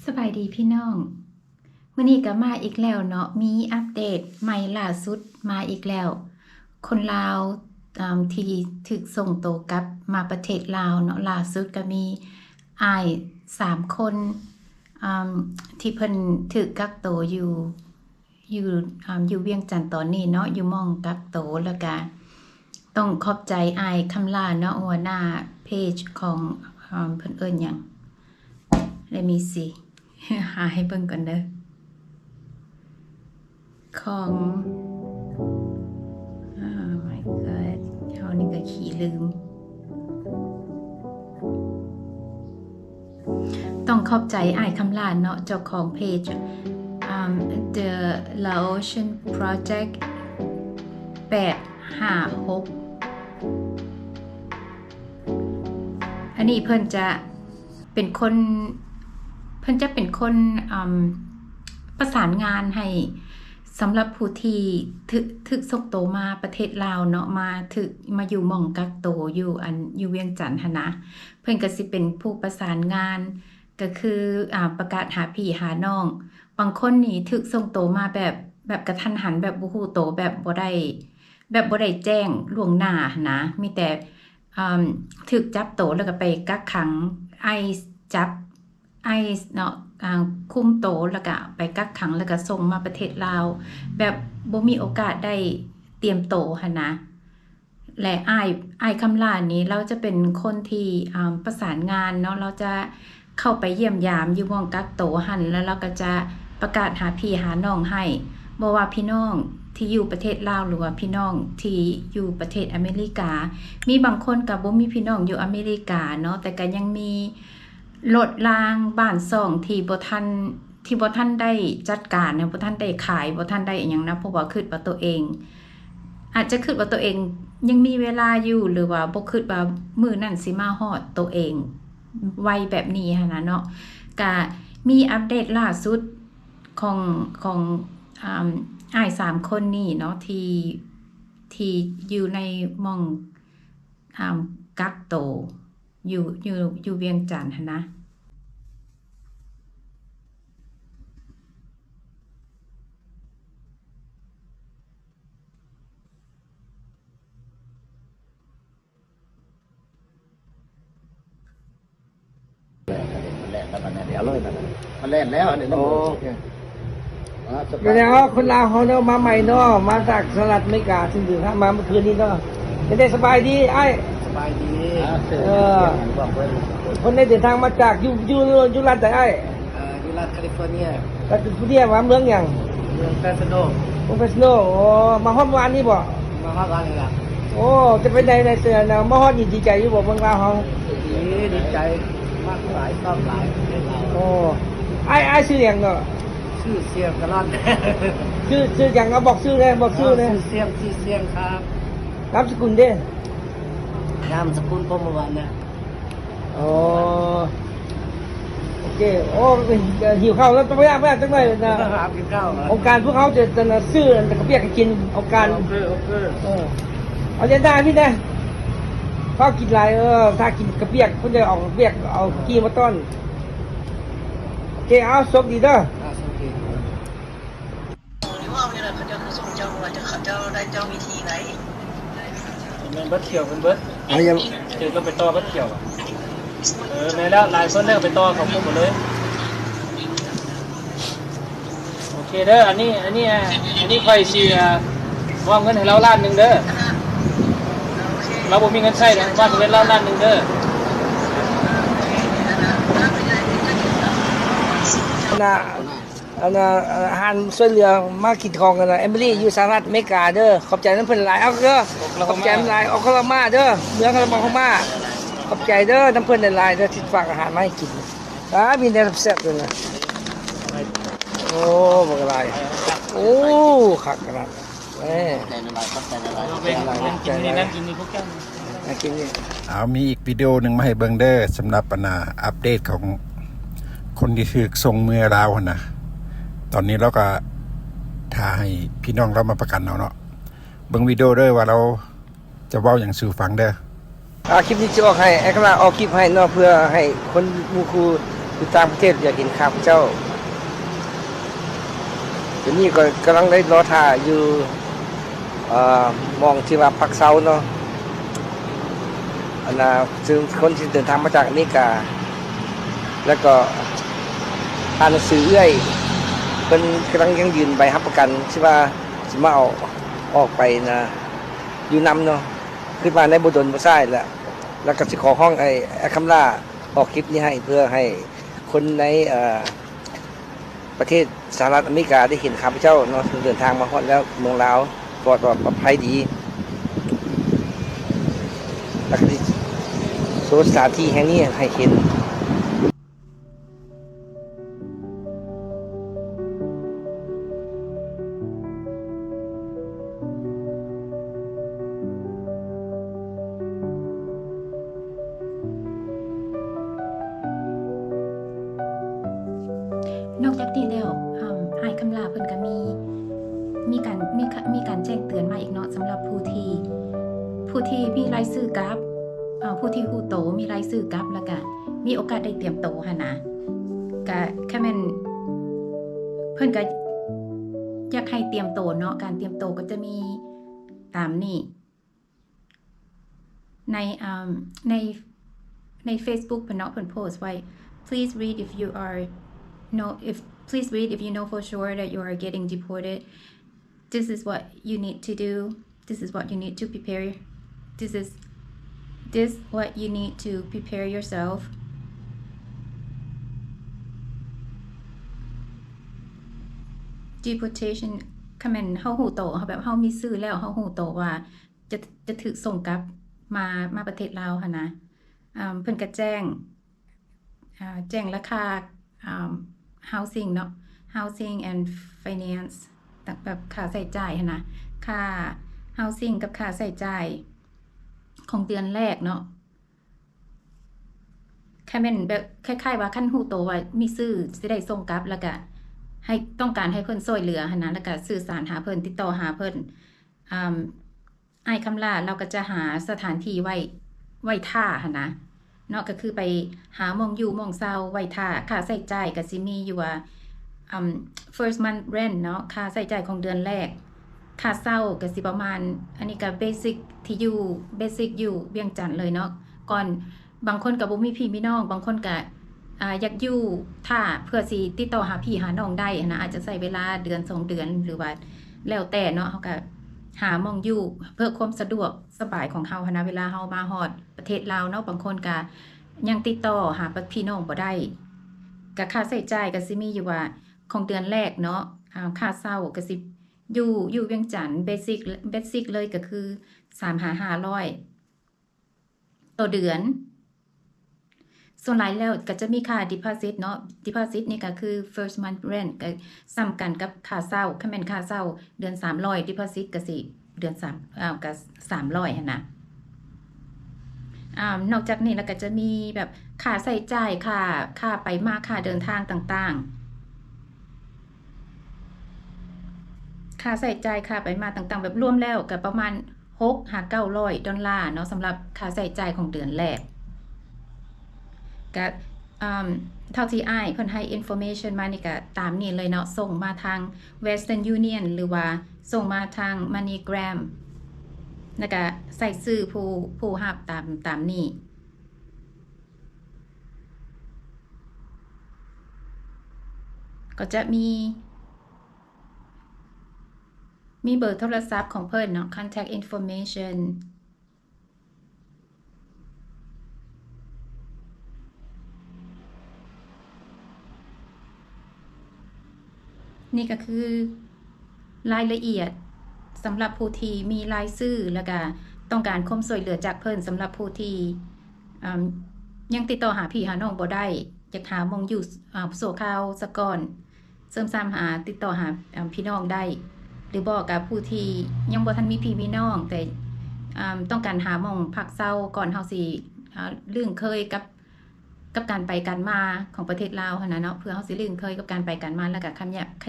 สบายดีพี่น้องมื้อนี้ก็มาอีกแล้วเนาะมีอัปเดตใหม่ล่าสุดมาอีกแล้วคนลาวที่ถูกส่งตัวกลับมาประเทศลาวเนาะล่าสุดก็มีอ้าย3คนที่เพิ่นถูกกักตัวอยู่เวียงจันทน์ตอนนี้เนาะอยู่หม้องกักตัวแล้วก็ต้องขอบใจอ้ายคำลาเนาะหัวหน้าเพจของเพิ่นเอิ้นหยังLet me see หาให้เบิ่งก่อนเด้อของ my god เฮานี่ก็ขี้ลืมต้องขอบใจอ้ายคำลาเนาะเจ้าของเพจThe Laotian Project 856อันนี้เพิ่นจะเป็นคนประสานงานให้สำหรับผู้ที่ถึกส่งตัวมาประเทศลาวเนาะมาอยู่หม่องกักตัวอยู่เวียงจันทน์นะเพิ่นก็สิเป็นผู้ประสานงานก็คือประกาศหาพี่หาน้องบางคนนี่ถึกส่งตัวมาแบบกระทันหันแบบบ่ฮู้โตวแบบบ่ได้แจ้งล่วงหน้านะมีแต่ถึกจับโตวแล้วก็ไปกักขังจับเนาะคุมโตแล้วก็ไปกักขังแล้วก็ส่งมาประเทศลาวแบบบ่มีโอกาสได้เตรียมโตหั่นนะและอ้ายคำลานี้เราจะเป็นคนที่ประสานงานเนาะเราจะเข้าไปเยี่ยมยามอยู่หม้องกักโตหั่นแล้วเราก็จะประกาศหาพี่หาน้องให้บ่ว่าพี่น้องที่อยู่ประเทศลาวหรือว่าพี่น้องที่อยู่ประเทศอเมริกามีบางคนก็บ่มีพี่น้องอยู่อเมริกาเนาะแต่ก็ยังมีรถรางบ้านซ่องที่บ่ทันได้จัดการนะบ่ทันได้ขายบ่ทันได้อิหยังนะเพราะว่าคิดว่าตัวเองอาจจะคิดว่าตัวเองยังมีเวลาอยู่หรือว่าบ่คิดว่ามื้อนั้นสิมาฮอดตัวเองไวแบบนี้หั่นนะเนาะก็มีอัปเดตล่าสุดของอ้าย3คนนี่เนาะที่อยู่ในหม่องกักตัวอยู่เวียงจันทน์นะมันแล่นแล้วอันนี้โอเคแสดงว่าคนลาวเขาเนาะมาใหม่เนาะมาจากสหรัฐอเมริกาซึ่งถึงมาเมื่อคืนนี้เนาะจะได้สบายดีไอ้สบายดีคนได้เดินทางมาจากอยู่รัฐไหนไอ้อยู่รัฐแคลิฟอร์เนียรัฐแคลิฟอร์เนียมาเมืองอย่างเมืองเฟสโนโอ้มาฮอดวันนี้บ่มาฮอดวันนี้ล่ะโอ้จะเป็นในเสือนะมาฮอดดีใจอยู่บ่เมืองลาวเฮาดีใจมากหลายชอบหลายโอ้ไอ้ชื่อหยังเนาะชื่อเสียงกะลั่นชื่อหยังเอาบอกชื่อเลยบอกชื่อเลยเสียงครับนามสกุลเด้นามสกุลพรหมวรรณนะโอเคโอ้หิวข้าวแล้วไม่ยากจังเลยนะกินข้าวองค์การพวกเขาจะซื้อแต่กระเปียกกินองค์การโอเคเอาเจนได้พี่นะเขากินไรถ้ากินกระเปียกคนจะออกกระเปียกเอากี้มาต้อนโอเคเอาสกดีเด้อว่าเนี่ยเขาจะส่งเจ้าว่าจะเขาได้เจ้าวิธีไหนมันเบิดเขียวมันเบิดเจอก็ไปต่อเบิดเขียวแม่แล้วหลายคนเลิกไปต่อของผมหมดเลยโอเคเด้ออันนี้ค่อยสิมอบเงินให้เราล้านนึงเด้อเราบ่มีเงินใช้นะว่าเงินเราล้านนึงเด้ออาหารช่วยเหลือมากินของกันนะเอมิลี่อยู่สหรัฐอเมริกาเด้อขอบใจน้ำเพิ่นหลายเอาเด้อขอบใจหลายออกคารามาเด้อเมืองคารามาขอบใจเด้อน้ำเพิ่นหลายเด้อที่ฝากอาหารมาให้กินมีแต่แซ่บเลยนะโอ้บ่กระไรโอ้คักขนาดกินนี่พวกแก้วกินนี่มีอีกวิดีโอหนึ่งมาให้เบิ่งเด้อสำหรับอัปเดตของคนที่ถูกส่งเมื่อลาวนะตอนนี้เราก็ถ่ายให้พี่น้องเรามาประกันเนาะเบิ่งวิดีโอเด้อว่าเราจะเว้าอย่างสู่ฟังเด้อคลิปนี้จะออกให้ไอ้กำลังออกคลิปให้เนาะเพื่อให้คนมูคู อยู่ต่างประเทศอยากเห็นข้าพเจ้าเดี๋ยวนี้ก็กำลังได้รอท่าอยู่มองที่ว่าพักเซาเนาะอันน่ะซึ่งคนที่เดินทางมาจากอเมริกาแล้วก็อ่านหนังสือเอื้อยเพิ่นกำลังยังยืนใบรับประกันที่ว่าสิมาเอาออกไปนะอยู่นำเนาะขึ้นมาในบ่ดลบ่ซ้ายแล้วก็สิขอห้องไอ้คำล่าออกคลิปนี้ให้เพื่อให้คนในประเทศสหรัฐอเมริกาได้เห็นข้าพเจ้าเนาะเดินทางมาฮอดแล้วเมืองลาวปลอดภัยดีแล้วก็สถานที่แห่งนี้ให้เห็น นอกจากนี้แล้วอ้ายคำลาเพิ่นก็มีการแจ้งเตือนมาอีกเนาะสำหรับผู้ที่มีรายชื่อกลับผู้ที่ฮู้โตมีรายชื่อกลับแล้วก็มีโอกาสได้เตรียมโตหั่นนะก็แค่แม่นเพิ่นก็อยากให้เตรียมโตเนาะการเตรียมโตก็จะมีตามนี้ใน Facebook เพิ่นเนาะเพิ่นโพสต์ไว้ please read if you know for sure that you are getting deported. This is what you need to do. This is what you need to prepare. This what you need to prepare yourself. Deportation คำแม่นเฮาฮู้โตเฮาแบบเฮามีชื่อแล้วเฮาฮู้โตว่าจะถูกส่งกลับมาประเทศลาวหั่นนะเพิ่นก็แจ้งราคาhousing เนาะ housing and finance แบบค่าใช้จ่ายนะค่า housing กับค่าใช้จ่ายของเดือนแรกเนาะแค่เป็นแบบคล้ายๆว่าคันฮู้โตว่ามีซื้อสิได้ส่งกลับแล้วก็ให้ต้องการให้เพิ่นช่วยเหลือหั่นนะแล้วก็สื่อสารหาเพิ่นติดต่อหาเพิ่นอ้ายคำลาเราก็จะหาสถานที่ไว้ท่าหั่นนะเนาะก็คือไปหาหม้องอยู่หม้องเซาไว้ท่าค่าใช้จ่ายก็สิมีอยู่ว่าfirst month rent เนาะค่าใช้จ่ายของเดือนแรกค่าเช่าก็สิประมาณอันนี้ก็ basic ที่อยู่ basic อยู่เวียงจันทน์เลยเนาะก่อนบางคนก็บ่มีพี่มีน้องบางคนก็อยากอยู่ท่าเพื่อสิติดต่อหาพี่หาน้องได้นะอาจจะใช้เวลาเดือน2เดือนหรือว่าแล้วแต่เนาะเฮาก็หาหม้องอยู่เพื่อความสะดวกสบายของเฮานะเวลาเฮามาฮอดประเทศลาวเนาะบางคนก็ยังติดต่อหาพี่น้องบ่ได้ก็ค่าใช้จ่ายก็สิมีอยู่ว่าของเดือนแรกเนาะค่าเช่าก็สิอยู่เวียงจันทน์ basic เลยก็คือ 3,500 ต่อเดือนส่วนหลายแล้วก็จะมีค่า deposit เนาะ deposit นี่ก็คือ first month rent ก็ซ้ำกันกับค่าเช่าคันแม่นค่าเช่าเดือน300 deposit ก็สิเดือน3ก็300หั่นนะนอกจากนี้แล้วก็จะมีแบบค่าใช้จ่ายค่าไปมาค่าเดินทางต่างๆค่าใช้จ่ายค่าไปมาต่างๆแบบรวมแล้วก็ประมาณ$600-900เนาะสำหรับค่าใช้จ่ายของเดือนแรกก็เท่าที่อ้ายเพิ่นให้ information มานี่ก็ตามนี้เลยเนาะส่งมาทาง Western Union หรือว่าส่งมาทาง MoneyGram แล้วก็ใส่ชื่อผู้รับตามนี้ก็จะมีเบอร์โทรศัพท์ของเพิ่นเนาะ contact information นี่ก็คือรายละเอียดสำหรับผู้ที่มีรายชื่อแล้วก็ต้องการความช่วยเหลือจากเพิ่นสำหรับผู้ที่ยังติดต่อหาพี่หาน้องบ่ได้อยากหาหม้องอยู่โซข่าวซะก่อนเสริมซ้ำหาติดต่อหาพี่น้องได้หรือบอกกับผู้ที่ยังบ่ทันมีพี่มีน้องแต่ต้องการหาหม้องพักเช่าก่อนเฮาสิลื่นเคยกับการไปการมาของประเทศลาวหั่นน่ะเนาะเพื่อเฮาสิลื่นเคยกับการไปการมาแล้วก็ข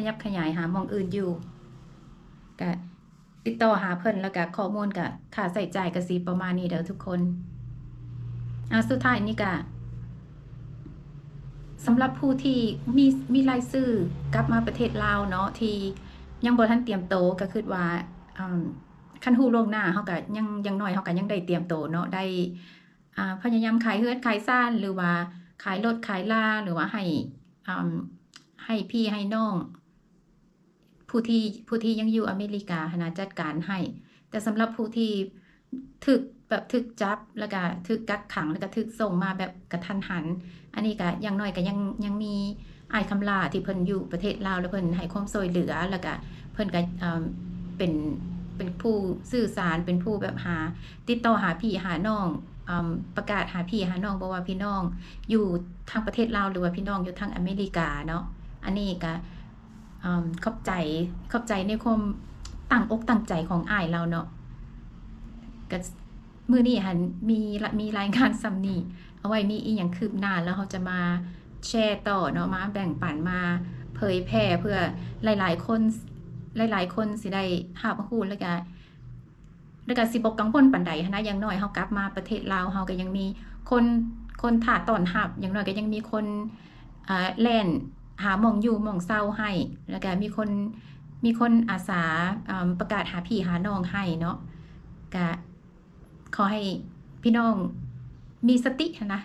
ยับขยายหาหม้องอื่นอยู่ก็ติดต่อหาเพิ่นแล้วก็ข้อมูลก็ค่าใช้จ่ายก็สิประมาณนี้เด้อทุกคนสุดท้ายนี่ก็ สำหรับผู้ที่มีรายชื่อกลับมาประเทศลาวเนาะที่ยังบ่ทันเตรียมโตวก็คือว่าคันฮู้ล่วงหน้าเฮาก็ยังน้อยเฮาก็ยังได้เตรียมโตวเนาะได้พยายามขายเฮือนขายซ่านหรือว่าขายรถขายลาหรือว่าให้พี่ให้น้องผู้ที่ยังอยู่อเมริกานะจัดการให้แต่สำหรับผู้ที่ถึกจับแล้วก็ถึกกักขังแล้วก็ถึกส่งมาแบบกระทันหันอันนี้ก็อย่างน้อยก็ยังมีอ้ายคำลาที่เพิ่นอยู่ประเทศลาวแล้วเพิ่นให้ความช่วยเหลือแล้วก็เพิ่นก็เป็นผู้สื่อสารเป็นผู้แบบติดต่อหาพี่หาน้องประกาศหาพี่หาน้องบอกว่าพี่น้องอยู่ทางประเทศลาวหรือว่าพี่น้องอยู่ทางอเมริกาเนาะอันนี้ก็ขอบใจในความตั้งอกตั้งใจของอ้ายเราเนาะก็มื้อนี้หันมีรายงานซ้ำนี้เอาไว้มีอีหยังคืบหน้าแล้วเขาจะมาแชร์ต่อเนาะมาแบ่งปันมาเผยแพร่เพื่อหลายๆคนสิได้รับรู้แล้วก็สิบ่กังวลปานใดนะอย่างน้อยเฮากลับมาประเทศลาวเฮาก็ยังมีคนท่าต้อนรับอย่างน้อยก็ยังมีคนแล่นหาหม่องอยู่หม่องเซาให้แล้วก็มีคนอาสาประกาศหาพี่หาน้องให้เนาะก็ขอให้พี่น้องมีสตินะ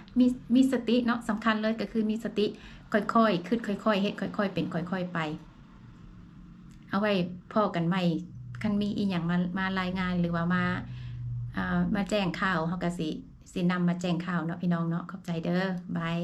มีสติเนาะสำคัญเลยก็คือมีสติค่อยๆคิดค่อยๆเฮ็ดค่อยๆเป็นค่อยๆไปเอาไว้พอกันใหม่คันมีอีหยังมารายงานหรือว่ามาแจ้งข่าวเฮาก็สินำมาแจ้งข่าวเนาะพี่น้องเนาะขอบใจเด้อบาย